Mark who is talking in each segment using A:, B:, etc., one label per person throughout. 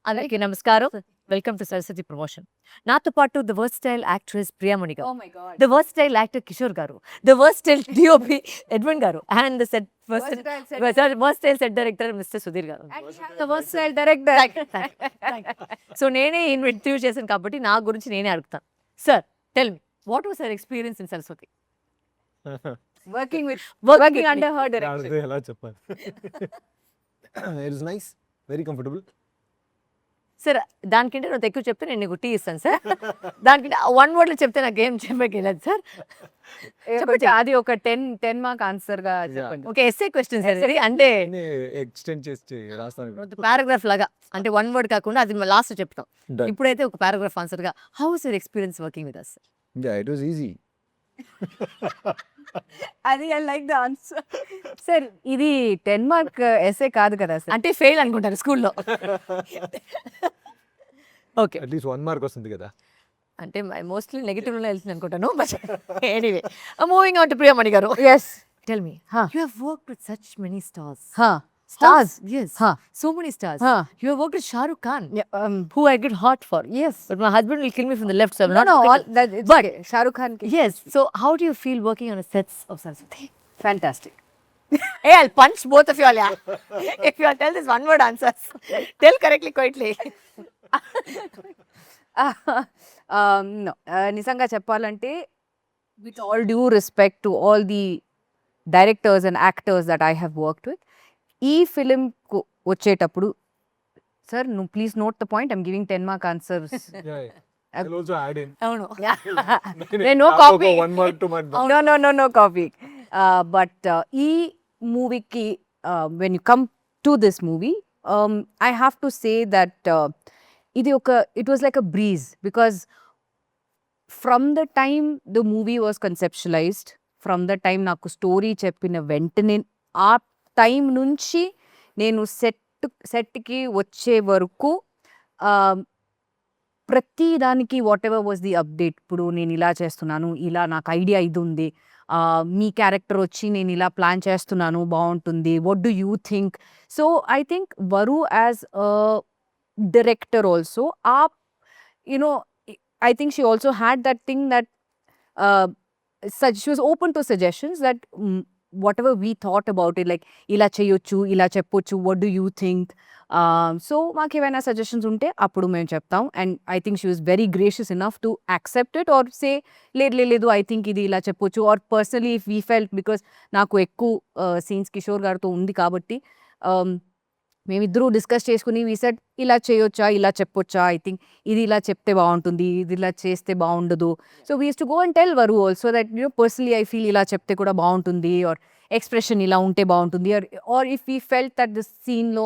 A: అందరికీ నమస్కారం. Welcome to Saraswati promotion. నాతో పాటు ద వర్స్టైల్ యాక్ట్రెస్ ప్రియమణి గారు,
B: Oh my God.
A: The versatile actor Kishore గారు, ద వర్స్టైల్ డిఓపి ఎడ్విన్ గారు and the set versatile set director mister Sudheer గారు.
B: The versatile director.
A: సో నేనే ఇంట్రడ్యూస్ చేశాను కాబట్టి నా గురించి నేనే అడుగుతాను. Sir, tell me what was your experience in Saraswati?
B: Working under her direction.
C: ఎలా చెప్పాలి? It is nice, very comfortable.
A: Sir, దానికంటే నువ్వు ఎక్కువ చెప్తే నేను నీకు టీ ఇస్తాను సార్. దానికంటే వన్ వర్డ్ లో చెప్తే నాకు ఏం చెప్పగలేదు సార్.
B: చెప్పండి. అది ఒక 10 మార్క్ ఆన్సర్ గా చెప్పండి.
A: ఓకే, ఎస్ఏ క్వశ్చన్ సార్ ఇది. అంటే
C: ఎక్స్టెండ్ చేసి రాస్తాను.
A: పారాగ్రాఫ్ లాగా, అంటే వన్ వర్డ్ కాకుండా అది లాస్ట్ చెప్తాం.
C: Done.
A: ఇప్పుడైతే ఒక పారాగ్రాఫ్ ఆన్సర్ గా how was your experience working with us?
C: Yeah, it was easy.
B: అది I like the answer. Sir, ఇది 10 మార్క్ ఎస్ఏ కాదు కదా సార్.
A: అంటే ఫెయిల్ అనుకుంటారు స్కూల్లో. ఓకే,
C: At least 1 mark వస్తుంది కదా.
A: అంటే మోస్ట్లీ నెగిటివ్ లో వెళ్తుంది అనుకుంటాను. But anyway, moving on to Priyamani గారు.
B: Yes.
A: Tell me,
B: Huh.
A: you have worked with such many stars.
B: Stars.
A: Yes.
B: Huh.
A: So many stars.
B: Huh.
A: You have worked with Shah Rukh Khan,
B: Yeah,
A: who I get hot for.
B: yes.
A: But my husband will kill me from the left, so I'm
B: No,
A: not.
B: no,
A: taking-
B: all that it's
A: But-
B: okay. Shah Rukh Khan ki.
A: Yes. So how do you feel working on the sets of Saraswathi?
B: Fantastic.
A: Hey, I'll punch both of you all, yeah. If you all tell this one word answers, tell correctly, quietly.
B: No, నిజంగా చెప్పాలంటే with all due respect to all the directors and actors that I have worked with, ఈ film వచ్చేటప్పుడు sir, నువ్వు please note the point, I'm giving 10 mark answers.
C: Yeah, yeah. I'll also add in.
A: అవును.
B: No copy.
C: 1 mark to my
B: No copy. But ఈ మూవీకి when you come to this movie, I have to say that it was like a breeze, because from the time the movie was conceptualized, from the time నాకు story చెప్పిన వెంటనే ఆ time నుంచి నేను సెట్కి వచ్చే వరకు ప్రతి దానికి what ever was the update. ఇప్పుడు నేను ఇలా చేస్తున్నాను, ఇలా నాకు ఐడియా ఇది ఉంది, మీ క్యారెక్టర్ వచ్చి నేను ఇలా ప్లాన్ చేస్తున్నాను, బాగుంటుంది, what do you think? So I think Varu as a director also, I think she also had that thing that she was open to suggestions, that whatever we thought about it, like ila cheyochu, ila cheppochu, what do you think? So maku evaina suggestions unte appudu mem cheptam, and I think she was very gracious enough to accept it or say ledu I think idi ila cheppochu. Or personally, if we felt, because naku ekku scenes Kishore garto undi kabatti, మేమిద్దరూ discuss చేసుకుని we said ఇలా చేయొచ్చా, ఇలా చెప్పొచ్చా, I think ఇది ఇలా చెప్తే బాగుంటుంది, ఇది ఇలా చేస్తే బాగుండదు. So we use to go and tell Varu also that personally I feel ఇలా చెప్తే కూడా బాగుంటుంది, ఆర్ ఎక్స్ప్రెషన్ ఇలా ఉంటే బాగుంటుంది, or if we felt that this సీన్లో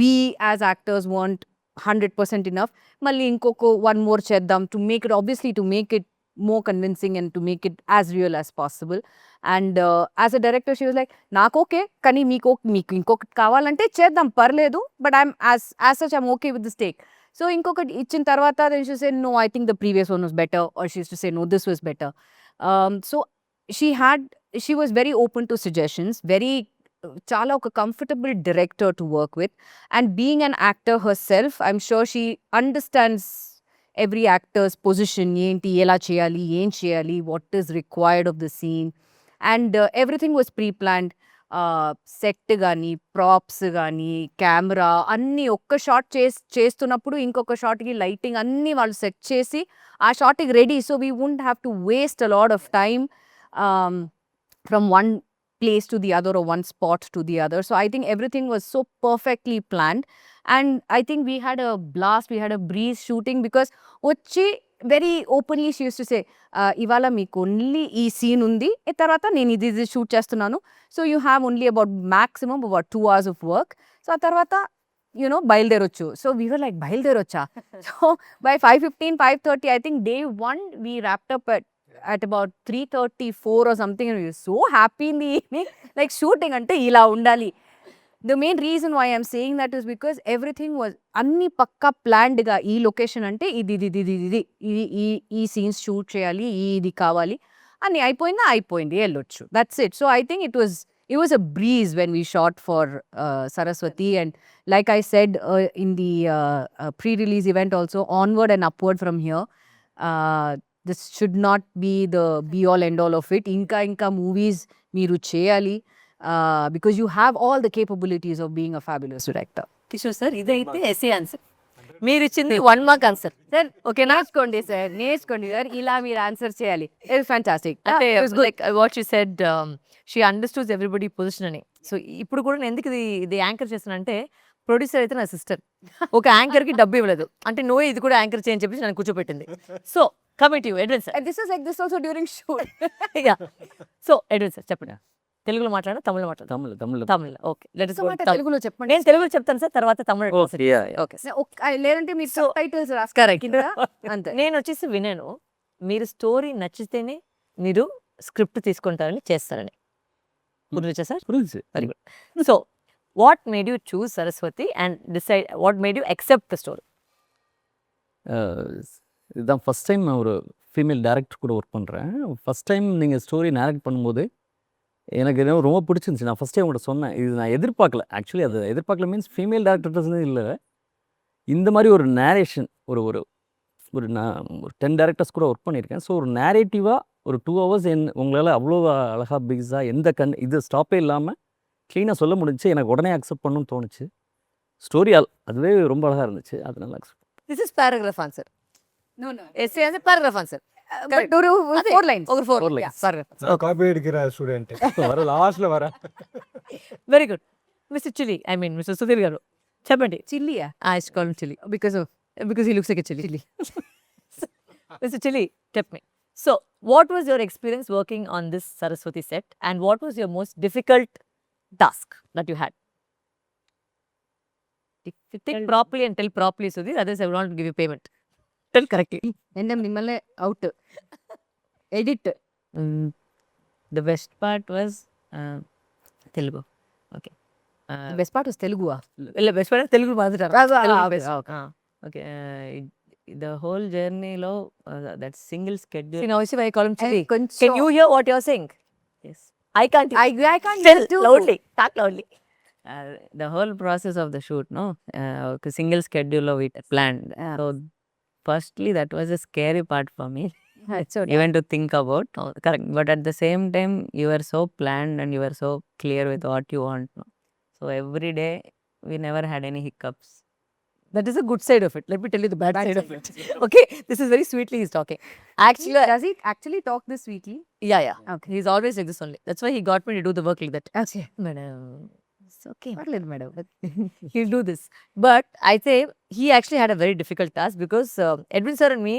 B: we as actors want 100% enough, మళ్ళీ ఇంకొక 1 more చేద్దాం to make it, obviously to make it more convincing and to make it as real as possible. And as a director, she was like, నాకు okay, కానీ మీకు ఇంకొకటి కావాలంటే చేద్దాం, పర్లేదు, but I'm as such I'm okay with this take. So ఇంకొకటి ఇచ్చిన తర్వాత then she said, no, I think the previous one was better, or she used to say, no, this was better. So she was very open to suggestions, very చాలా ఒక comfortable director to work with. And being an actor herself, I'm sure she understands every actor's position, ఏంటి, ఎలా చేయాలి, ఏం చేయాలి, what is required of the scene. And everything was pre planned. Set కానీ, props కానీ, camera అన్నీ ఒక్క shot చేస్తున్నప్పుడు ఇంకొక షాట్కి లైటింగ్ అన్నీ వాళ్ళు సెట్ చేసి ఆ షాట్కి ready. So we won't have to waste a lot of time from one place to the other or one spot to the other. So I think everything was so perfectly planned, and I think we had a blast, we had a breeze shooting, because వచ్చి very openly she used to say, ఇవాళ మీకు only ఈ scene ఉంది, తర్వాత నేను ఇది shoot చేస్తున్నాను, so you have only about maximum about 2 hours of work. So ఆ తర్వాత బయలుదేరొచ్చు. సో వీ వర్ లైక్, బయలుదేరొచ్చా? So by 5:15, 5:30, I think day 1 we wrapped up at about 3:34 or something, and we were so happy in the evening, like shooting ante ila undali. The main reason why I'm saying that is because everything was anni pakka planned ga, ee location ante idi ee scenes shoot cheyali, idi kavali, anni అయిపోయింది, ఎల్లోచ్చు, that's it. So I think it was it was a breeze when we shot for Saraswathi, and like I said in the pre-release event also, onward and upward from here. This should not be the be all end all of it. Inka movies meeru cheyali, because you have all the capabilities of being a fabulous director.
A: Kishore sir ఇదైతే SA answer, మీరు ఇచ్చింది 1 mark answer
B: sir okay, నేర్చుకోండి sir, ఇలా మీరు answer చేయాలి. It's fantastic.
A: అంటే like what you said, she understoods everybody position అని. So ఇప్పుడు కూడా నేను ఎందుకు ఇది యాంకర్ చేస్తానంటే, ప్రొడ్యూసర్ అయితే నా సిస్టర్, ఒక యాంకర్ కి డబ్బు ఇవ్వలేదు అంటే నువ్వే ఇది కూడా యాంకర్ చేయని చెప్పేసి నన్ను కూర్చోపెట్టింది. So commit you Edwin sir.
B: And this is like this also during shoot.
A: Yeah, so Edwin sir చెప్పండి, తెలుగులో మాట్లాడా తమిళ్లో మాట్లాడా? Tamil. Okay, let us go to Tamil.
B: తెలుగులో చెప్పండి.
A: నేను తెలుగులో చెప్తాను సార్, తర్వాత తమిళ. ఓకే,
B: లేదంటే మీరు
A: So,
B: టైటిల్స్
A: కరెక్ట్.
B: అంతే.
A: నేను వచ్చేసి విన్నాను, మీరు స్టోరీ నచ్చితేనే మీరు స్క్రిప్ట్ తీసుకుంటారని చేస్తారని. గుర్తొచ్చా sir? Very good. So what made you choose Saraswati and decide, what made you accept the story?
D: இதுதான் ஃபஸ்ட் டைம் நான் ஒரு ஃபீமேல் டேரக்டர் கூட ஒர்க் பண்ணுறேன். ஃபஸ்ட் டைம் நீங்கள் ஸ்டோரி நேரக்ட் பண்ணும்போது எனக்கு என்ன ரொம்ப பிடிச்சிருந்துச்சி. நான் ஃபஸ்ட் டைம் உங்கள்கிட்ட சொன்னேன், இது நான் எதிர்பார்க்கல. ஆக்சுவலி அது எதிர்பார்க்கல மீன்ஸ் ஃபீமேல் டேரக்டர்ஸ்னு இல்லை, இந்த மாதிரி ஒரு நேரேஷன் ஒரு ஒரு ஒரு நான் ஒரு 10 டேரக்டர்ஸ் கூட ஒர்க் பண்ணியிருக்கேன். ஸோ ஒரு நேரேட்டிவாக ஒரு 2 hours உங்களால் அவ்வளோ அழகாக பிக்ஸாக எந்த இது ஸ்டாப்பே இல்லாமல் க்ளீனாக சொல்ல முடிஞ்சுச்சு. எனக்கு உடனே அக்செப்ட் பண்ணணும்னு தோணுச்சு. ஸ்டோரி அதுவே ரொம்ப அழகாக இருந்துச்சு, அதனால accept.
A: This is paragraph answer.
B: No, no.
A: SA అంటే పారాగ్రాఫ్ ఆన్సర్.
B: But ஒரு 4 lines.
A: ఒక 4
D: lines.
A: పారాగ్రాఫ్.
C: காப்பி அடிக்கிற ஸ்டூடெண்ட் வர லாஸ்ட்ல வர.
A: Very good. Mister chilli, I mean mister Sudheer garu చెప్పండి.
B: చిల్లియా?
A: I call him chilli
B: Because of
A: because he looks like a chili. Mr. Chili, tell me. So, what was your experience working on this Saraswathi set, and what was your most difficult task that you had? If you think properly and tell properly, Sudhir, otherwise I will not give you payment. Tell correctly.
B: എൻ്റെ നിമ്മലെ out edit.
A: The best part was Telugu. Okay.
B: Best part was తెలుగువా?
A: Best part Telugu మాట్లాడారు.
B: Okay.
A: Okay. The whole journey lo that single schedule. See, now see why I call him Chili. Can you hear what you're saying? Yes. I can't.
B: I can't
A: Tell
B: hear too.
A: loudly. Talk loudly. The whole process of the shoot, no, single schedule of it planned. So, firstly, that was a scary part for me.
B: It's okay.
A: Even to think about. Correct. But at the same time, you were so planned and you were so clear with what you want. No? So every day, we never had any hiccups. That is a good side of it. Let me tell you the bad side of it. Okay, this is very sweetly he's talking. Actually,
B: Does he actually talk this sweetly?
A: yeah.
B: Okay.
A: He's always like this only. That's why he got me to do the work like that.
B: Okay.
A: Madam, it's okay.
B: పర్లేదు madam.
A: He'll do this. But I say he actually had a very difficult task because Edwin sir and me,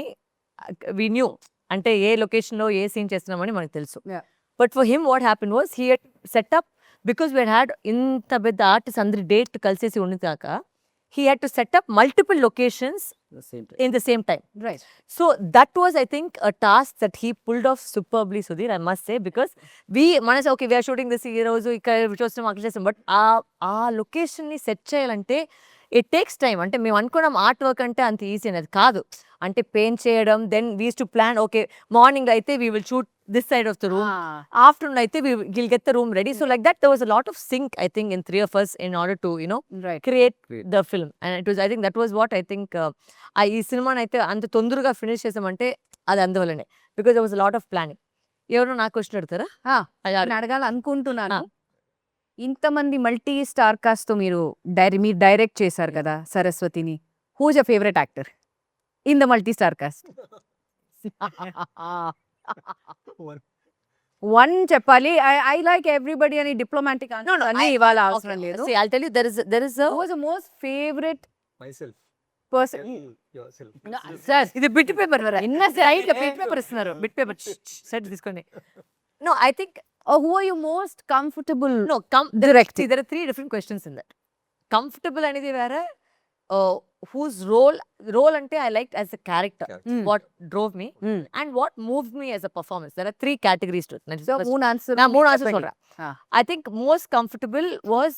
A: we knew అంటే ఏ లొకేషన్లో ఏ scene చేస్తున్నామని మనకు తెలుసు.
B: Yeah.
A: But for him what happened was he had set up, because we had ఇంత పెద్ద artist అందరి date కలిసేసి ఉండిదాకా he had to set up multiple locations in the same time.
B: Right.
A: So that was, I think, a task that he pulled off superbly, Sudhir, I must say, because మనసు okay, we are shooting this ఈ రోజు ఇక్కడ చూస్తున్నాం అక్కడ చేస్తాం, but ఆ లొకేషన్ని set చేయాలంటే it takes time. అంటే మేము అనుకున్నాం ఆర్ట్ వర్క్ అంటే అంత ఈజీ అనేది కాదు. అంటే పెయింట్ చేయడం, then we to plan, okay morning అయితే we will shoot this side of the room, afternoon I think we'll get the room ready. So like that there was a lot of sync, I think, in three of us in order to, you know,
B: Right.
A: create the film. And it was, I think that was what I think ఈ సినిమాని అయితే అంత తొందరగా finish చేసామంటే అది అందువల్లనే, because there was a lot of planning. ఎవరు నాకు క్వశ్చన్ అడుగుతారా?
B: నేను అడగాలనుకుంటున్నాను. ఇంతమంది మల్టీ స్టార్ కాస్ట్ తో మీరు డైరెక్ట్ చేశారు కదా సరస్వతిని. Who is your favourite actor in the multi star cast? One చెప్పాలి. ఐ లైక్ ఎవ్రీబడి అని డిప్లొమాటిక్ అన్ని ఇవాళ అవసరం లేదు.
A: See, I'll tell you, there is a
B: who was the most favourite
C: myself.
B: Person?
C: Yourself.
A: Sir ఇది bit paper ఇన్న side bit paper ఇస్తున్నారు. Bit paper set తీసుకోండి. No, I think
B: who are you most comfortable?
A: no,
B: Direct.
A: See, there are 3 different questions in that. Comfortable అనేది వేరే, whose role ante I liked as a character, what drove me, and what moved me as a performance. There are 3 categories to it.
B: So మూడు answer.
A: நான் 3 answers சொல்றேன். I think most comfortable was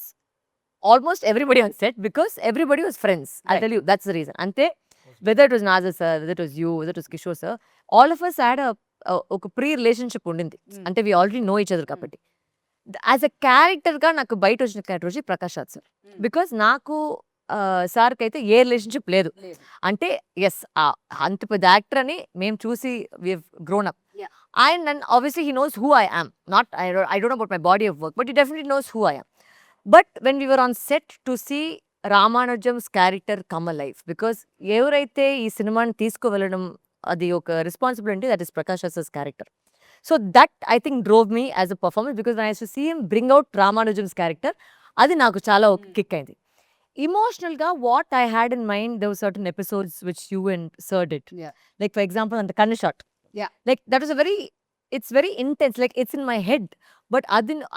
A: almost everybody on set, because everybody was friends. I'll tell you, that's the reason. Ante whether it was Nazar sir, whether it was you, whether it was Kishore sir, all of us had a pre relationship undindi. Ante we already know each other kabatti. As a క్యారెక్టర్గా నాకు బయట వచ్చిన character వచ్చి Prakash Raj sir. Because నాకు సార్కి అయితే ఏ relationship లేదు. అంటే ఎస్ అంత పెద్ద యాక్టర్ అని మేము చూసి we grown up. And obviously he knows who I am. Not I don't know about my body of work, but he definitely knows who I am. But when we were on set to see Ramanujam's character come a life, because ఎవరైతే ఈ సినిమాని తీసుకువెళ్ళడం అది ఒక responsibility, that is Prakash Raj character. So that I think drove me as a performance, because when I used to see him bring out Ramanujam's character, అది నాకు చాలా kick అయింది. Emotional-గా what I had in mind, there were certain episodes which you and Sir did.
B: Yeah.
A: Like for example, on the Kanna shot.
B: Yeah.
A: Like that was it's very intense, like it's in my head. But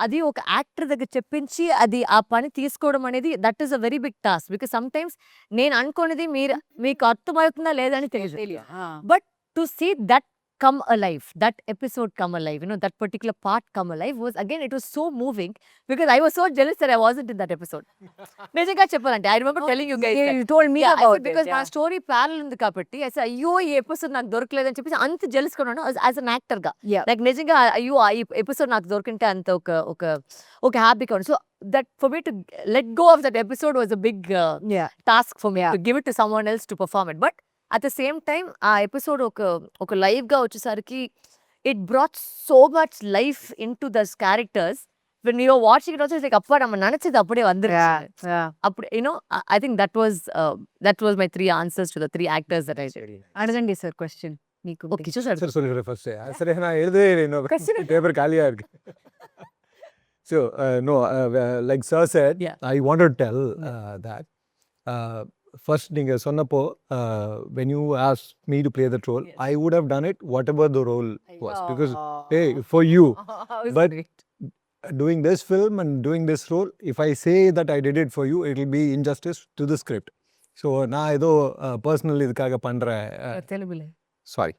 A: అది ఒక actor దగ్గర చెప్పించి అది ఆ పని తీసుకోవడం అనేది that is a very big task. Because sometimes నేను అనుకునేది మీకు అర్థమవుతుందా లేదా అని తెలియదు. But to see that come alive, that episode come alive, that particular part come alive was, again, it was so moving, because I was so jealous that I wasn't in that episode. నిజంగా చెప్పాలంటే I remember telling you guys that.
B: You told me
A: Yeah, I
B: about
A: said, because
B: it.
A: మా story parallel ఉంది కాబట్టి I said, అయ్యో ఈ episode నాకు దొరకలేదని చెప్పేసి అంత జెలస్ గా ఉన్నాను యాజ్ అన్ యాక్టర్ గా.
B: Yeah.
A: లైక్ నిజంగా అయ్యో ఈ ఎపిసోడ్ నాకు దొరికింటే అంత ఒక హ్యాపీగా ఉంది. So that for me to let go of that episode was a big
B: Yeah.
A: Task for me
B: Yeah.
A: To give it to someone else to perform it. But at the same time ఆ episode ఒక live గా వచ్చేసరికి it brought so much life into these characters. When you are watching it also like అప్ప நம்ம నడిచేది అప్పుడే అందరూ అప్పుడు I think that was my 3 answers to the 3 actors that I did.
B: అడగండి సార్ క్వశ్చన్ మీకు.
A: ఓకే చూసారు.
C: Sir ಸರಿ ಫಸ್ಟ್ ಸರಿ ನಾ ಹೇಳಿದೆ ಪೇಪರ್ ಖಾಲಿ ಆಗಿ so no like sir said,
A: Yeah.
C: I want to tell that first ninga sonnappo when you asked me to play that role,
A: Yes.
C: I would have done it whatever the role was, because hey, for you. But doing this film and doing this role, if I say that I did it for you, it will be injustice to the script. So na edo personally idkaga pandra
A: తెలుగులే
C: sorry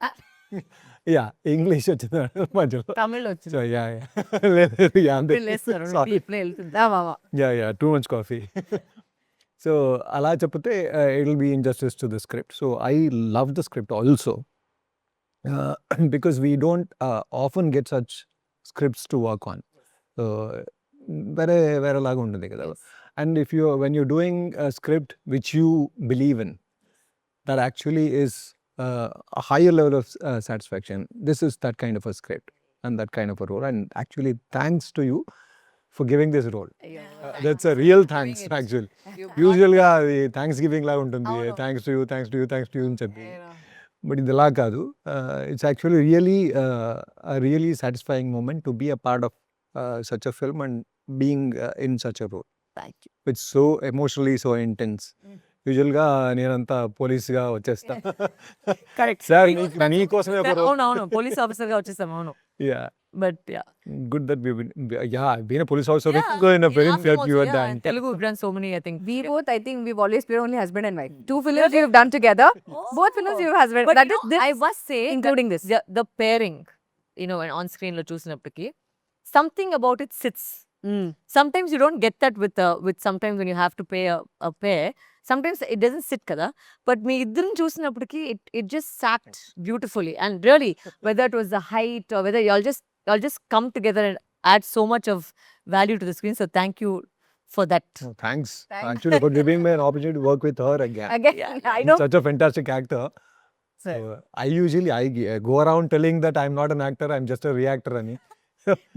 C: yeah English వచ్చింది మధ్యలో.
A: తమిళ్ వచ్చింది.
C: So yeah లేదు yeah అంతే. Sorry.
A: ఇప్పుడే వెళ్తుంది.
C: Yeah too much coffee. So అలా చెప్తే it will be injustice to the script. So I love the script also because we don't often get such scripts to work on. So వేరే లాగా ఉంటుంది కదా. And if when you're doing a script which you believe in, that actually is a higher level of satisfaction. This is that kind of a script and that kind of a role, and actually thanks to you for giving this role. That's a real thanks actually. Usually అది thanksgiving లాగా ఉంటుంది, thanks to you thanks to you thanks to you అని చెప్పి. But ఇది ఇలా కాదు. It's actually really satisfying moment to be a part of such a film and being in such a role.
A: Thank you.
C: It's so emotionally so intense. యూజువల్గా నేనంతా పోలీస్గా వచ్చేస్తా.
A: Correct
C: sir నీకోసమే ఒక role.
A: అవునవును పోలీస్ ఆఫీసర్ గా వచ్చేసాం. అవును.
C: Yeah,
A: but yeah
C: good that we've been, yeah, I've been a police officer in a film that you had done.
A: Telugu done so many, I think.
B: We both, I think we've always been only husband and wife. 2 films we've done together. Both films we've husband.
A: But
B: That is this,
A: I must say,
B: including this.
A: the pairing, when on screen lo చూసినప్పటికి something about it sits. Sometimes you don't get that with sometimes when you have to pay a pair. Sometimes it doesn't sit kada, but me iddarum చూసినప్పటికి it just sat beautifully. And really, whether it was the height or whether y'all just come together and add so much of value to the screen. So thank you for that.
C: Oh, thanks actually for giving me an opportunity to work with her again.
B: Again,
A: Yeah.
B: I know.
C: Such a fantastic actor. So, I usually go around telling that I'm not an actor, I'm just a reactor అని.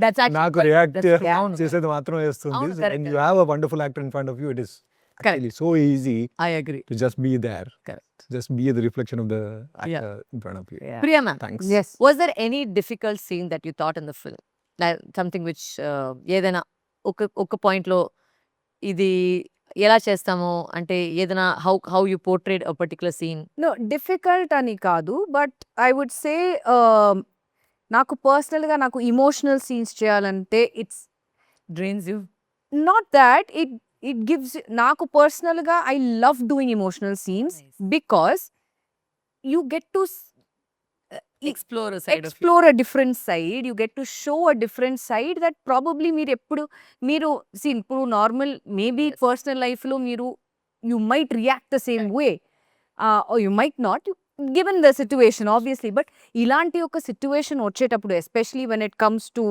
A: That's actually
C: నాకు react
A: అవును.
C: చేసేది మాత్రం వేస్తుంది.
A: అవును, correct,
C: And you have a wonderful actor in front of you, it is actually so easy
A: I agree.
C: to just be there.
A: Correct.
C: Just be the reflection of the actor in front of you.
B: Yeah.
A: Priya ma'am,
C: Thanks.
B: Yes.
A: was there any difficult scene that you thought in the film? Like something which ఏదైనా ఒక point లో ఇది ఎలా చేస్తామో అంటే ఏదైనా how you portrayed a particular scene?
B: No, difficult అని కాదు, బట్ ఐ వుడ్ సే నాకు పర్సనల్గా నాకు ఇమోషనల్ సీన్స్ చేయాలంటే it's
A: Drains you?
B: Not that it gives నాకు పర్సనల్గా I love doing emotional scenes
A: Nice.
B: Because you get to
A: Explore a side of you.
B: Explore a different side, you get to show a different side that probably మీరు ఇప్పుడు normal maybe
A: Yes.
B: Personal లైఫ్లో మీరు you might react the same way or you might not, given the situation obviously, but ఇలాంటి ఒక situation వచ్చేటప్పుడు especially when it comes to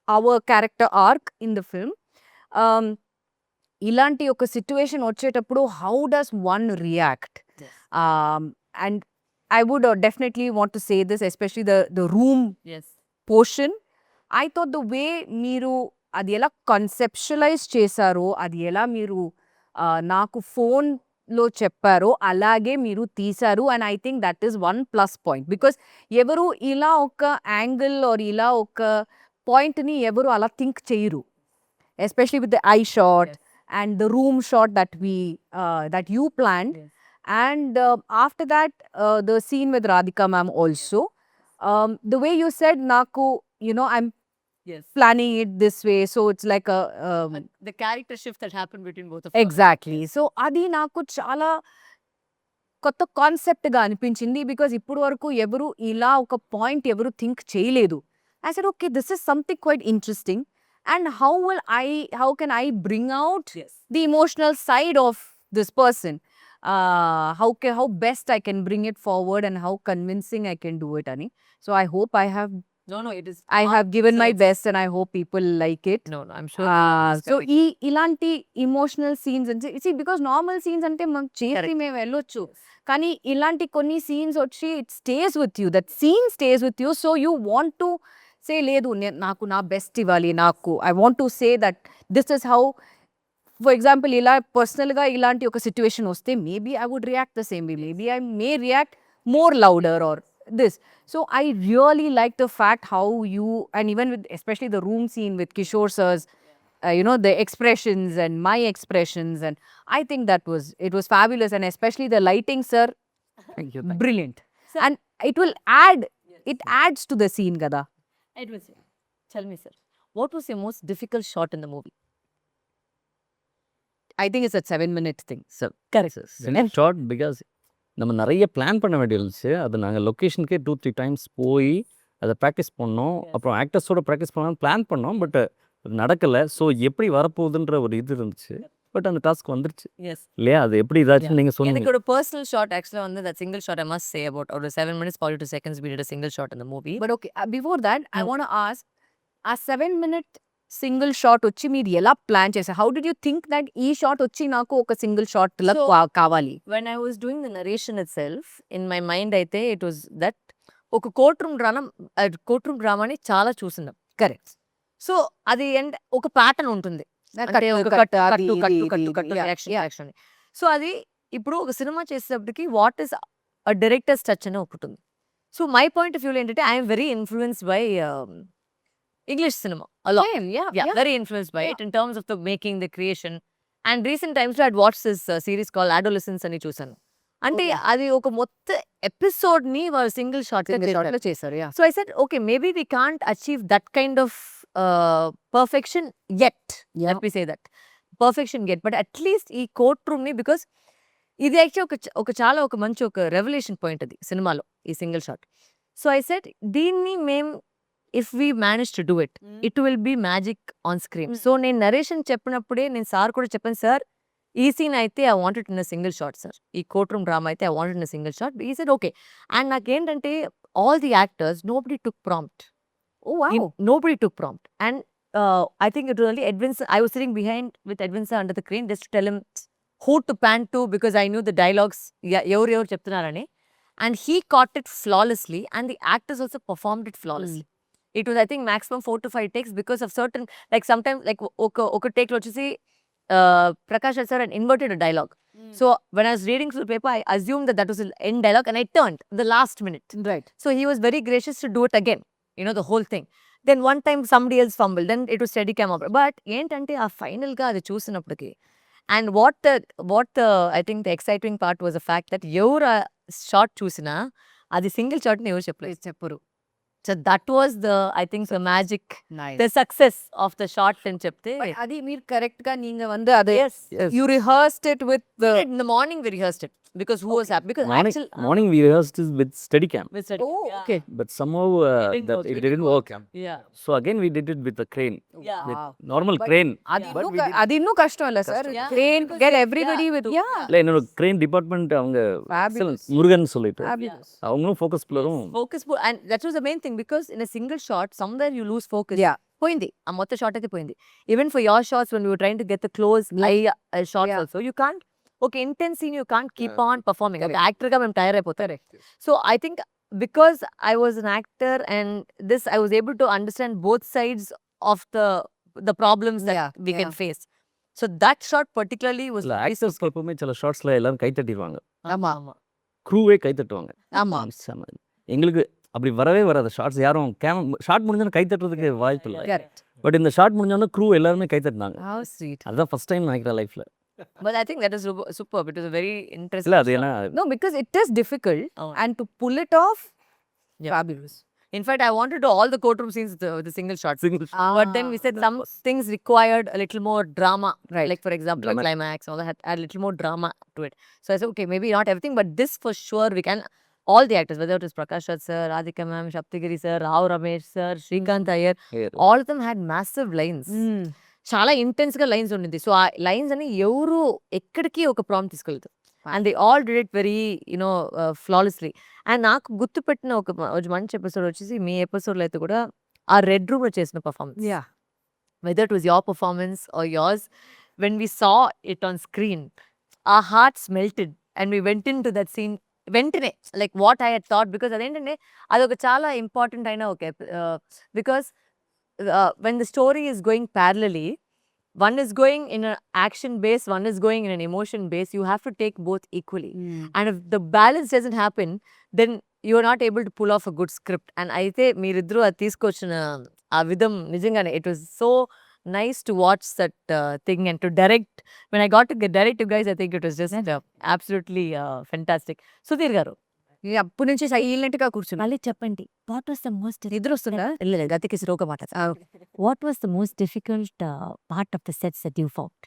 B: our character arc in the film. Um, ఇలాంటి ఒక situation వచ్చేటప్పుడు how does one react and I would definitely want to say this especially the room
A: yes
B: portion I thought the way మీరు అది ఎలా కన్సెప్షలైజ్ చేశారో అది ఎలా మీరు నాకు ఫోన్లో చెప్పారో అలాగే మీరు తీశారు and I think that is one plus point because ఎవరు ఇలా ఒక యాంగిల్ ఆర్ ఇలా ఒక పాయింట్ని ఎవరు అలా థింక్ చేయరు especially with the I shot and the room shot that you planned.
A: Yes.
B: And after that the scene with Radhika ma'am also, the way you said naku, you know, I'm
A: yes
B: planning it this way, so it's like a
A: the character shift that happened between both of us.
B: exactly, so adi naku చాలా కొత్త కాన్సెప్ట్గా అనిపించింది because ఇప్పుడు వరకు ఎవరు ఇలా ఒక point ఎవరు think చేయలేదు. I said okay this is something quite interesting and how can I bring out
A: yes
B: the emotional side of this person, how best I can bring it forward and how convincing I can do it, Ani. So I hope I have
A: no it is
B: given my
A: it's-
B: best and I hope people like it.
A: no I'm sure
B: So ఇలాంటి emotional scenes అంటే because normal scenes అంటే మనం చేసి
A: Correct.
B: మేము వెళ్ళొచ్చు కానీ ఇలాంటి కొన్ని సీన్స్ వచ్చి it stays with you, that scene stays with you, so you want to say లేదు నాకు నా బెస్ట్ ఇవ్వాలి, నాకు I want to say that this is how. For example ఇలా పర్సనల్గా ఇలాంటి ఒక సిచ్యువేషన్ వస్తే maybe I would react the same way, maybe I may react more louder or this. So I really like the fact how you, and even with especially the room scene with Kishore sir's you know, the expressions and my expressions, and I think it was fabulous, and especially the lighting, sir,
D: Thank you.
B: brilliant. And it will add, it adds to the scene kada.
A: it was tell me sir what was your most difficult shot in the movie?
B: I think it's a 7-minute thing.
D: So,
A: correct
D: short because நம்ம நிறைய plan பண்ண வேண்டியிருந்துச்சு. அது நாங்கள் லொக்கேஷனுக்கே 2-3 times போய் அதை practice பண்ணோம். அப்புறம் ஆக்டர்ஸோட practice பண்ணலாம் பிளான் பண்ணோம். பட் நடக்கலை. ஸோ எப்படி வரப்போகுதுன்ற ஒரு இது இருந்துச்சு. பட் அந்த டாஸ்க் வந்துருச்சு
A: yes
D: இல்லையா? அது எப்படி இதாச்சுன்னு நீங்கள் சொன்னீங்க.
A: எனக்கு ஒரு personal shot actually வந்து that single shot I must say about ஒரு 7 minutes 42 seconds we did a single shot in the movie.
B: But okay, before that, I want to ask, a 7-minute single shot వచ్చి మీరు ఎలా plan చేశారు? How did you think that ఈ shot వచ్చి నాకు ఒక single shot లా
A: So,
B: కావాలి?
A: when I was doing the narration itself in my mind అయితే it was that ఒక కోర్ట్ రూమ్ డ్రామాని చాలా చూస్తున్నాం.
B: కరెక్ట్.
A: సో అది అండ్ ఒక ప్యాటర్న్ ఉంటుంది అంటే ఒక కట్టు యాక్షన్. సో అది ఇప్పుడు ఒక సినిమా చేసేటప్పటికి what is a director's touch అనే ఒకటి ఉంది. So my point of view ఏంటంటే I'm very influenced by English cinema a lot. Yeah, very influenced by it in terms of the making, the creation. And recent times I had watched this series called Adolescence అని చూసాను. అంటే అది ఒక మొత్తం episode ని వాళ్ళు single shot
B: లో చేశారు.
A: So I said okay maybe we can't achieve that kind of perfection yet, let me say that perfection yet, but at least ఈ కోర్ట్ రూమ్ ని బికాస్ ఇది యాక్చువల్లీ ఒక చాలా ఒక మంచి ఒక రెవల్యూషన్ పాయింట్ అది సినిమాలో ఈ single shot. So I said దీన్ని మేము if we manage to do it, it will be magic on screen. So నేను నరేషన్ చెప్పినప్పుడే నేను సార్ కూడా చెప్పాను, సార్ ఈ సీన్ అయితే I wanted in a single shot sir, ఈ కోర్ట్ రూమ్ డ్రామా అయితే I wanted in a single shot. ఈ said okay. And నాకేంటంటే all the actors nobody took prompt.
B: Oh wow.
A: Nobody took prompt. And I think it was only Edwin sir, I was sitting behind with Edwin sir under the crane just to tell him who to pan to because I knew the dialogues ఎవరు చెప్తున్నారని. And he caught it flawlessly and the actors also performed it flawlessly. It was I think maximum 4 to 5 takes because of certain like sometimes like ఒక take లో వచ్చేసి Prakash sir had inverted a dialogue. So when I was reading through the paper I assumed that was the end dialogue and I turned the last minute.
B: Right.
A: So he was very gracious to do it again, you know, the whole thing. Then one time somebody else fumbled, then it was steady cam up. But ఏంటంటే ఆ final గా అది చూసినప్పటికి and what the I think the exciting part was the fact that ఎవరు shot చూసినా అది single shot ని ఎవరు చెప్పరు. So that was the I think the magic,
B: Nice.
A: the success of the shot అని చెప్తే
B: But అది మీరు కరెక్ట్ గా నీங்க வந்து అది
A: yes
B: you rehearsed it with the
A: in the morning we rehearsed it because who was happy because actually
D: Morning we rehearsed this with Steadicam.
A: we said
B: Oh, okay.
D: But somehow it didn't work.
A: yeah
D: So again we did it with the crane.
A: yeah
D: With
B: Wow.
D: normal
B: But
D: crane.
B: అది ಇನ್ನೂ కష్టం అಲ್ಲ sir.
A: Yeah.
B: Crane,
A: Because
B: get
A: it-
B: everybody with
A: yeah.
D: இல்லை என்னோட crane department அவங்க
B: Fabulous.
D: excellent. Murugan சொல்லிட்டு
B: Fabulous.
D: அவங்களும் focus பிளரும்
A: focus and that was the main thing because in a single shot somewhere you lose focus.
B: Yeah.
A: పోయింది. ఆ మొత్తం shot అయితే పోయింది. Even for your shots when you trying to get the close eye shots also you can't ఒక intense scene you can't keep on performing. ఒక యాక్టర్గా మేము తయారైపోతాం. So I think because I was an actor and this I was able to understand both sides of the problems that we can face. So that shot particularly was
D: ஆக்டர்ஸ்க்கு எப்பவுமே சில ஷார்ட்ஸில் எல்லாரும் கை தட்டிடுவாங்க,
B: ஆமா
D: க்ரூவே கை தட்டுவாங்க.
B: ஆமா
D: செம. எங்களுக்கு அப்படி வரவே வராது. ஷார்ட்ஸ் யாரும் ஷார்ட் முடிஞ்சோன்னு கை தட்டுறதுக்கு வாய்ப்பு இல்லை.
B: correct.
D: பட் இந்த ஷார்ட் முடிஞ்சோன்னு க்ரூ எல்லாருமே கை தட்டினாங்க.
B: How sweet.
D: அதுதான் ஃபர்ஸ்ட் டைம் நினைக்கிறேன் லைஃப்ல.
A: But I think that is superb. It was a very interesting
D: இல்லை அது
A: shot.
D: ஏன்னா
B: No, because it is difficult
A: Oh.
B: and to pull it off,
A: Yeah.
B: fabulous.
A: In fact, I wanted to all the courtroom scenes with the single shot.
D: single
A: But then we said some things required a little more drama.
B: Right.
A: Like, for example, a
D: Drama.
A: climax, all that had a little more drama to it. So I said, okay, maybe not everything, but this for sure we can. All the actors, whether it was Prakash Rath sir, Radhika ma'am, Shaptigiri sir, Rao Ramesh sir, Shrikant Iyer, all of them had massive lines. చాలా intense గా lines ఉండింది. So ఆ lines అని ఎవరు ఎక్కడికి ఒక prompt తీసుకెళ్తారు. And they all did it very you know flawlessly. అండ్ నాకు గుర్తుపెట్టిన ఒక మంచి ఎపిసోడ్ వచ్చేసి మీ ఎపిసోడ్లో అయితే కూడా ఆ రెడ్ రూమ్ లో చేసిన performance.
B: Yeah.
A: Whether it was your performance or yours, when we saw it on screen, our hearts melted and we went into that scene వెంటనే like what I head thought. Because అదేంటంటే అదొక చాలా important అయిన ఒక because when the story is going parallelly, one is going in an action base, one is going in an emotion base, you have to take both equally. And if the balance doesn't happen, then you are not able to pull off a good script. And అయితే మీరిద్దరూ అది తీసుకొచ్చిన ఆ విధం నిజంగానే it was so nice to watch that thing and to direct. When I got to direct you guys, I think it was just absolutely fantastic. Sudhir garu,
B: అప్పటి నుంచి silent గా కూర్చున్నా.
A: మళ్ళీ చెప్పండి, వాట్ వాస్ ద మోస్ట్
B: నిద్ర వస్తుందా?
A: లేదు గతికి శ్లోక మాట, what was the most difficult part of the sets that you found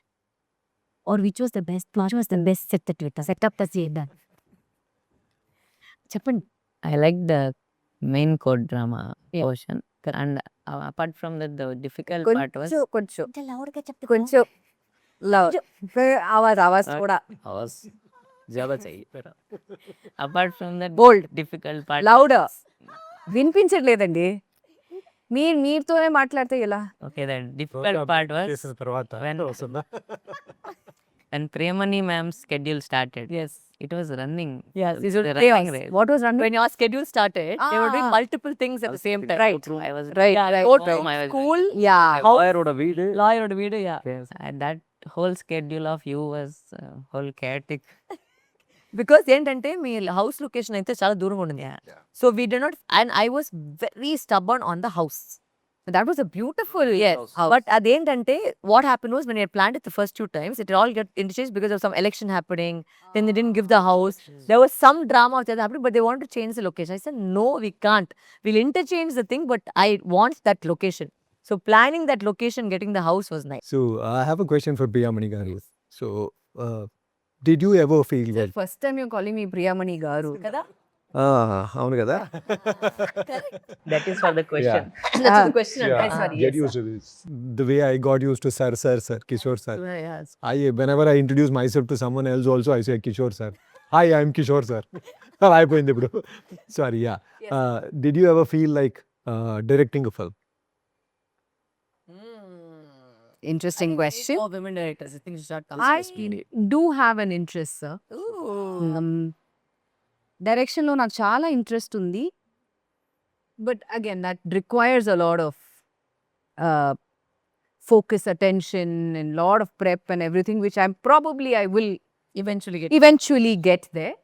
A: or which was the best set that you set up that you done? చెప్పండి.
E: I like the main core drama
A: Yeah.
E: portion, and apart from that, the difficult part was
B: కొంచెం కొంచెం love Awaaz కూడా
D: आवाज ज़्यादा चाहिए.
E: apart from that
B: bold
E: difficult part.
B: Loud వినిపించట్లేదండి. మీరుతోనే మాట్లాడితే ఎలా?
E: Okay, the difficult part was
C: చేసిన తర్వాత
E: when
C: వస్తుందా?
E: when Priyamani ma'am's schedule started.
A: Yes.
E: It was running.
A: Yes,
E: the
A: this was
E: running
A: chaos.
E: race.
B: What was run?
A: When your schedule started, they were doing
B: Ah.
A: multiple things at the same time.
B: Right.
E: I was
B: Right,
A: Yeah,
B: right,
A: courtroom,
E: right. I was
A: school,
B: యా
D: லாயரோட வீடு
A: lawyer oda video, yeah.
E: and that whole schedule of you was whole chaotic.
A: Because ఏంటంటే మీ house location అయితే చాలా దూరంగా ఉండింది. So we did not, and I was very stubborn on the house.
B: That was a beautiful
A: but అదేంటంటే what happen was when I planned it the first 2 times, it all get interchanged because of some election happening. Then they didn't give the house. There was some drama that happened, but they wanted to change the location. I said, no, we can't. We'll interchange the thing, but I want that location. So planning that location, getting the house was nice.
C: So I have a question for Priyamani garu. So did you ever feel that
B: first time you calling మీ ప్రియమణి గారు
A: కదా?
C: అవును కదా?
E: That is for the question.
A: That's the question.
C: Yeah.
B: sorry,
C: Get
B: yes,
C: used to this. The way I got used to sir, Kishore sir.
A: Yes.
C: Whenever I introduce myself to someone else also, I say Kishore sir. Hi, I'm Kishore sir. అయిపోయింది ఇప్పుడు. Sorry, yeah. Did you ever feel like directing a film?
B: Interesting question.
A: Oh, women directors. I think you should come.
B: I do have an interest, sir. డైరెక్షన్లో నాకు చాలా interest ఉంది. But again that requires a lot of focus, attention and lot of prep and everything which I will eventually get there.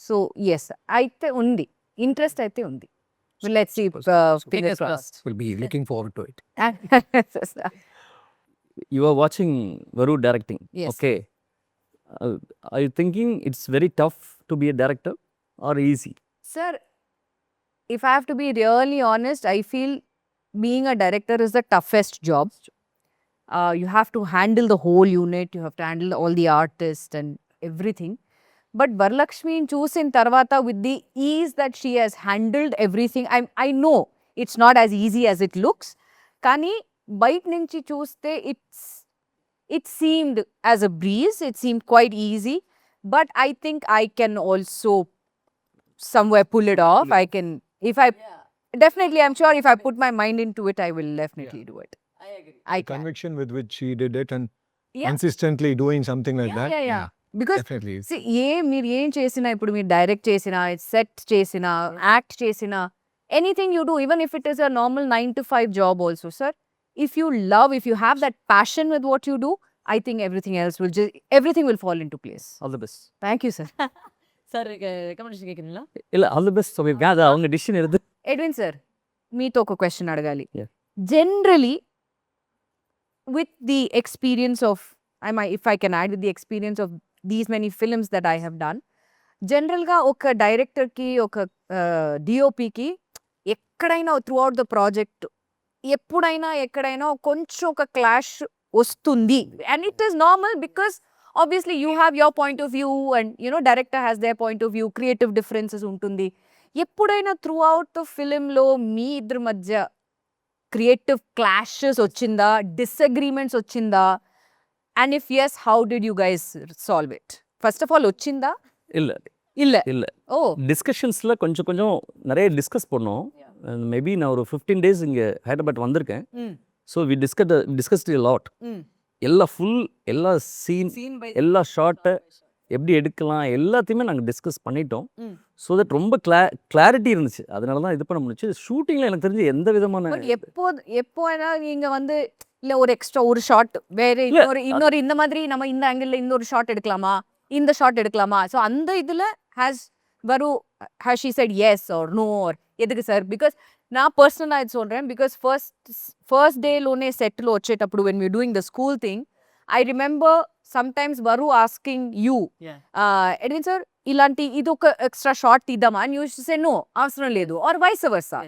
B: So yes, అయితే ఉంది, interest అయితే ఉంది. Let's see, fingers crossed.
C: We'll be looking forward to it.
D: You are watching Varu directing.
B: Yes.
D: Okay. Are you thinking it's very tough to be a director or easy?
B: Sir, if I have to be really honest, I feel being a director is the toughest job. You have to handle the whole unit, you have to handle all the artists and everything. But Varalaxmi చూసిన తర్వాత, with the ease that she has handled everything, I know it's not as easy as it looks. కానీ బయట నుంచి చూస్తే it seemed as a breeze, it seemed quite easy. But I think I can also somewhere pull it off. I can, if I definitely, I'm sure if I put my mind into it, I will definitely do it. I can.
C: Conviction with which she did it and
B: Yeah.
C: consistently doing something like that.
B: Yeah. Because
C: Definitely.
B: see, మీరు ఏం చేసినా ఇప్పుడు మీరు direct చేసినా set చేసినా act చేసినా anything you do even if it is a normal 9 to 5 job also sir if you love if you have that passion with what you do I think everything will fall into place.
D: All the best.
B: Thank you, sir.
A: Sir recommendation கேட்குறீங்களா?
D: இல்லை all the best சொல்லியிருக்கேன். அது அவங்க decision எடுத்து.
B: Edwin sir మీతో ఒక question అడగాలి.
D: Yeah.
B: Generally with the experience of if I can add with the experience of these many films that I have done, జనరల్గా ఒక డైరెక్టర్కి ఒక డిఓపికి ఎక్కడైనా త్రూ అవుట్ ద ప్రాజెక్ట్ ఎప్పుడైనా ఎక్కడైనా కొంచెం ఒక క్లాష్ వస్తుంది. And it is normal because obviously you have your point of view and director has their point of view, creative differences ఉంటుంది. ఎప్పుడైనా త్రూ అవుట్ ద ఫిలింలో మీ ఇద్దరి మధ్య క్రియేటివ్ క్లాషెస్ వచ్చిందా, డిసగ్రీమెంట్స్ వచ్చిందా? And if yes, how did you guys solve it? First of all వచ్చిందా?
D: இல்லை
B: இல்ல.
D: இல்லை
B: ஓ
D: டிஸ்கஷன்ஸில் கொஞ்சம் கொஞ்சம் நிறைய டிஸ்கஸ் பண்ணோம். மேபி நான் ஒரு 15 days இங்கே ஹைதராபாத் வந்திருக்கேன். So we discussed a lot. எல்லா எல்லா சீன் எல்லா ஷார்ட்டை எப்படி எடுக்கலாம் எல்லாத்தையுமே நாங்கள் டிஸ்கஸ் பண்ணிட்டோம். ஸோ தட் ரொம்ப கிளாரிட்டி இருந்துச்சு. அதனால தான் இது பண்ண முடிச்சு. ஷூட்டிங்கில் எனக்கு தெரிஞ்சு எந்த விதமான
B: எப்போ நீங்க வந்து இல்ல ஒரு எக்ஸ்ட்ரா ஒரு ஷாட் வேற இன்னொரு இந்த மாதிரி நம்ம இந்த ஆங்கிள் இன்னொரு ஷாட் எடுக்கலாமா, இந்த ஷாட் எடுக்கலாமா, ஸோ அந்த இதுல has she said yes or no or எதுக்கு சார்? பிகாஸ் நான் పర్సనల్గా ఇది சொல்றேன். బికాస్ ఫస్ట్ డేలోనే సెట్లో వచ్చేటప్పుడు when we doing the school thing, I remember sometimes వరు asking you, ఎడ్విన్ సార్ ఇలాంటి ఇది ఒక ఎక్స్ట్రా షాట్ తీద్దామా, and you used to say no, అవసరం లేదు, or vice versa.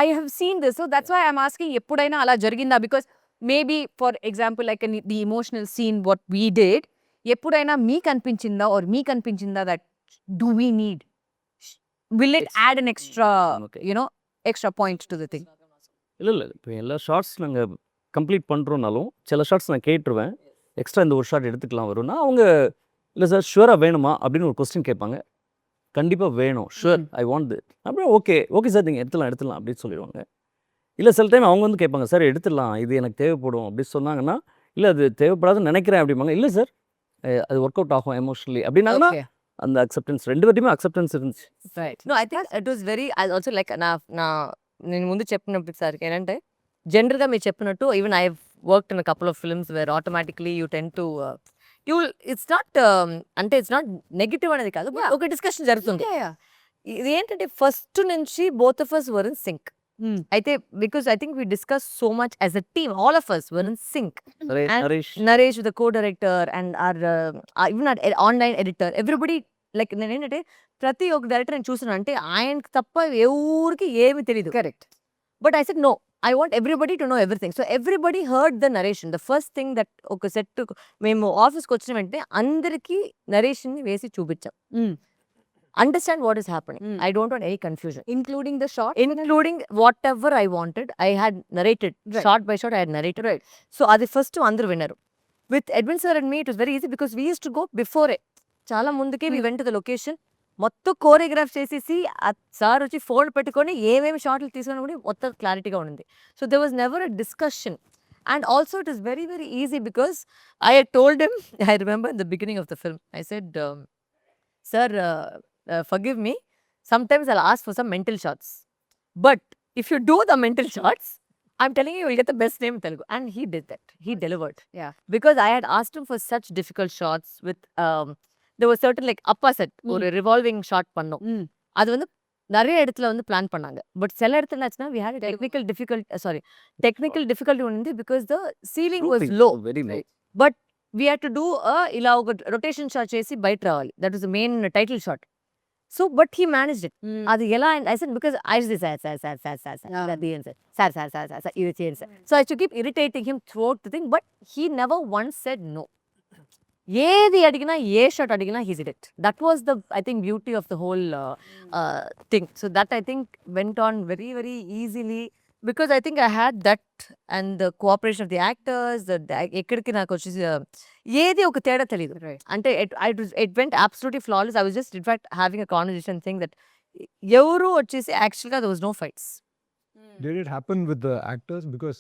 B: I have seen this, so that's why I'm asking ఎప్పుడైనా అలా జరిగిందా? Because maybe for example like the emotional scene what we did, ఎప్పుడైనా మీకు అనిపించిందా or మీకు అనిపించిందా that do we need, will it add an extra extra point to the thing?
D: இல்லை இப்போ எல்லா ஷார்ட்ஸ் நாங்கள் கம்ப்ளீட் பண்ணுறோன்னாலும் சில ஷார்ட்ஸ் நான் கேட்டுருவேன். எக்ஸ்ட்ரா இந்த ஒரு ஷார்ட் எடுத்துக்கலாம் வரும்னா அவங்க இல்லை சார் ஷுவராக வேணுமா அப்படின்னு ஒரு கொஸ்டின் கேட்பாங்க. கண்டிப்பாக வேணும், ஷுவர் ஐ வாண்ட் திட். அப்படியே ஓகே சார் நீங்கள் எடுத்துடலாம் அப்படின்னு சொல்லிடுவாங்க. இல்லை சில டைம் அவங்க வந்து கேட்பாங்க சார் எடுத்துடலாம் இது எனக்கு தேவைப்படும் அப்படின்னு சொன்னாங்கன்னா, இல்லை அது தேவைப்படாதுன்னு நினைக்கிறேன் அப்படிம்பாங்க. இல்லை சார் அது ஒர்க் அவுட் ஆகும் எமோஷனலி அப்படின்னாங்கன்னா அந்த அக்செப்டன்ஸ் ரெண்டு பேர்ட்டையுமே அக்செப்டன்ஸ் இருந்துச்சு.
B: Right.
A: No, I think it was very, I also like నేను ముందు చెప్పినప్పుడు సార్ ఏంటంటే జనరల్గా మీరు చెప్పినట్టు even I worked in a couple of films wear automatically you ten to it's not అంటే ఇట్స్ నాట్ నెగిటివ్ అనేది కాదు, but ఒక డిస్కషన్ జరుగుతుంది. ఇది ఏంటంటే ఫస్ట్ నుంచి both of us were in sync. అయితే because I think we discuss so much as a team, all of us were in sync. Naresh the co-director and even our online editor, everybody like నేను ఏంటంటే ప్రతి ఒక్క director నేను చూసాను అంటే ఆయనకి తప్ప ఎవరికి ఏమి తెలియదు.
B: Correct.
A: But I said no, I want everybody to know everything. So everybody heard the narration. The first thing that ఒక సెట్ మేము ఆఫీస్కి వచ్చిన వెంటనే అందరికీ నరేషన్ని వేసి చూపించాం. Understand what is happening. I don't want any confusion.
B: Including the shot?
A: Including whatever I wanted, I had narrated.
B: Right.
A: Shot by shot I had narrated.
B: Right.
A: So అది first అందరు విన్నారు. With Edwin sir and me it was very easy because we used to go before it. చాలా ముందుకే we went to the location. మొత్తం choreograph చేసేసి sir వచ్చి phone పెట్టుకొని ఏమేమి షాట్లు తీసుకొని కూడా మొత్తం క్లారిటీగా ఉండింది. So there was never a discussion. And also it is very very easy because I had told him, I remember in the beginning of the film, I said, sir, forgive me, sometimes I'll ask for some mental shots, but if you do the mental shots, I'm telling you, you'll get the best name in Telugu. And he did that. He delivered.
B: Yeah.
A: Because I had asked him for such difficult shots with there was certain like அப்பா set ஒரு revolving shot பண்ணோம். அது வந்து நிறைய இடத்துல வந்து plan பண்ணாங்க. But சில இடத்துல ஆச்சுன்னா we had a technical difficulty only because the ceiling was low.
D: Very low.
A: But we had to do ఇలా ఒక రొటేషన్ షాట్ చేసి బయట రావాలి. That was the main title shot. So but he managed it. అది ఎలా, I said because I said sir at the end sir ఇది చేయండి sir. So I used to keep irritating him throughout the thing, but he never once said no. ఏది అడిగినా ఏ shot అడిగినా he did it. That was the, I think, beauty of the whole thing. So that I think went on very very easily because I think I had that and the cooperation of the actors. ఎక్కడికి నాకు వచ్చేసి ఏది ఒక తేడా తెలియదు. అంటే it went absolutely flawless. I was just in fact having a conversation saying that ఎవరు వచ్చేసి యాక్చువల్గా there was no fights.
C: Did it happen with the actors? Because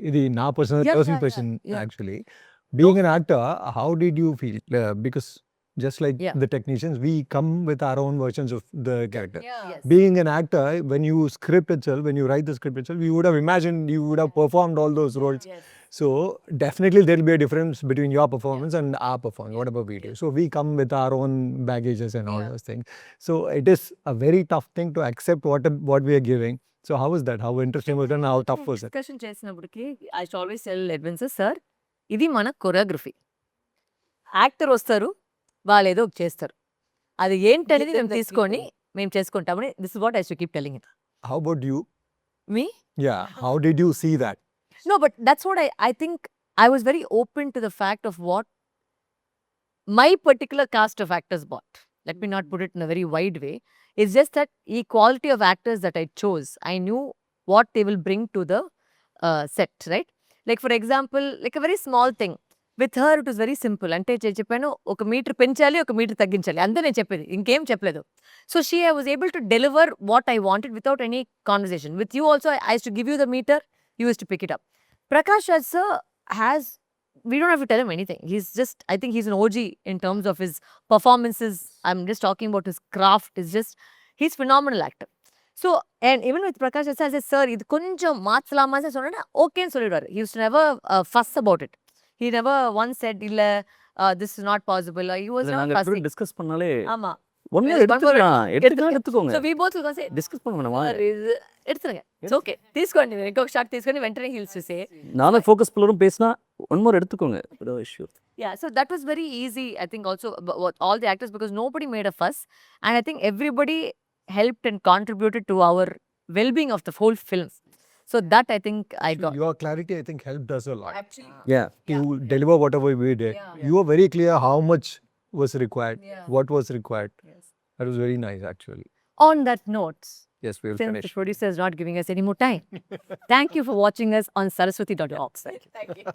C: ఇది నా personal
A: Yeah,
C: personal
A: yeah,
C: question
A: yeah.
C: actually. Being an actor, how did you feel? Because just like
A: Yeah.
C: the technicians, we come with our own versions of the character.
A: Yes.
C: Being an actor, when you script itself, when you write the script itself, you would have imagined, you would have performed all those roles.
A: Yes.
C: So definitely there will be a difference between your performance and our performance, whatever we do. So we come with our own baggages and all those things. So it is a very tough thing to accept what we are giving. So how was that? How interesting was it and how tough was it?
A: Discussion చేసినప్పటికి I should always tell Edwin sir ఇది మన choreography. Actor వస్తారు, వాళ్ళు ఏదో ఒకటి చేస్తారు, అది ఏంటనేది మేము తీసుకొని మేము చేసుకుంటామని. This is what I should keep telling it.
C: How about you?
A: Me
C: Yeah. How did you see that?
A: No, but that's what I think I was very open to the fact of what my particular cast of actors bought. Let me not put it in a very wide way. It's just that the quality of actors that I chose, I knew what they will bring to the set, right? Like for example, like a very small thing. With her, it was very simple. అంటే చెప్పాను, ఒక metre పెంచాలి, ఒక metre తగ్గించాలి, అంతే నేను చెప్పేది, ఇంకేం చెప్పలేదు. So I was able to deliver what I wanted without any conversation. With you also, I used to give you the meter, you used to pick it up. Prakash Raj sir has, we don't have to tell him anything. He's just, I think he's an OG in terms of his performances. I'm just talking about his craft. He's phenomenal actor. So, and even with Prakash Raj sir, I said, sir, இது கொஞ்சம் மாத்தலாமா சொன்னா ஓகேன்னு சொல்லிடுவாரு. He used to never fuss about it. He never once said, இல்ல, this is not possible. He was never
D: நாங்க
A: fussing.
D: Discuss பண்ணாலே
A: ஆமா.
D: One
A: Yes,
D: year
A: one more
D: எடுத்துக்கோங்க.
A: So we both will go say,
D: discuss பண்ணுவேன்.
A: sir, எடுத்துருங்க. It's okay. తీసుకోండి, ఇంకొక shot తీసుకొని వెంటనే he used to say.
D: நானும் ஃபோக்கஸ் புல்லரும் பேசினா ஒன் மోర్ எடுத்துக்கோங்க. Issue.
A: Yeah, so that was very easy, I think, also all the actors, because nobody made a fuss, and I think everybody helped and contributed to our well-being of the whole film. So that I think I got.
C: Your clarity, I think, helped us a lot.
D: Yeah.
C: To deliver whatever we did. You were very clear how much was required, what was required. That was very nice, actually.
A: On that note,
C: Yes, we will
A: since
C: finish.
A: the producer is not giving us any more time, thank you for watching us on saraswathi.org. Thank you.